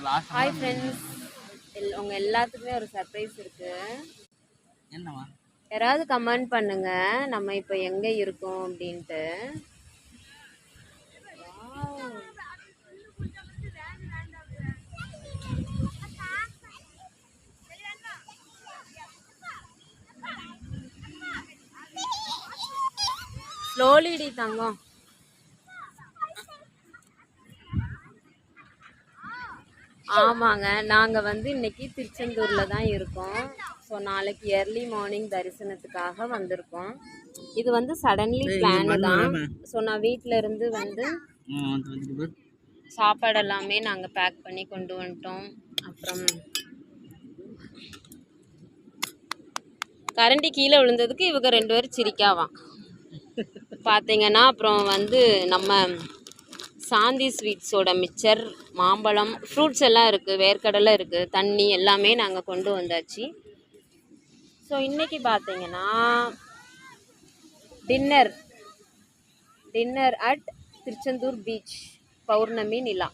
Hi friends, உங்கள் எல்லாத்துக்குமே ஒரு சர்ப்ரைஸ் இருக்குது. என்னவா? யாராவது கமெண்ட் பண்ணுங்க நம்ம இப்போ எங்கே இருக்கோம் அப்படின்ட்டு. ஸ்லோலிடி தங்கம். ஆமாங்க, நாங்கள் வந்து இன்னைக்கு திருச்செந்தூரில் தான் இருக்கோம். ஸோ நாளைக்கு ஏர்லி மார்னிங் தரிசனத்துக்காக வந்திருக்கோம். இது வந்து சடன்லி பிளானு தான். ஸோ நான் வீட்டில் இருந்து வந்து சாப்பாடு எல்லாமே நாங்கள் பேக் பண்ணி கொண்டு வந்துட்டோம். அப்புறம் கரண்டி கீழே விழுந்ததுக்கு இவங்க 2 பேரும் சிரிக்காவாம் பார்த்தீங்கன்னா. அப்புறம் வந்து நம்ம சாந்தி ஸ்வீட்ஸோட மிக்சர், மாம்பழம், ஃப்ரூட்ஸ் எல்லாம் இருக்குது, வேர்க்கடலை இருக்குது, தண்ணி எல்லாமே நாங்கள் கொண்டு வந்தாச்சு. ஸோ இன்றைக்கி பார்த்தீங்கன்னா dinner at Tiruchendur beach, Pournami Nila.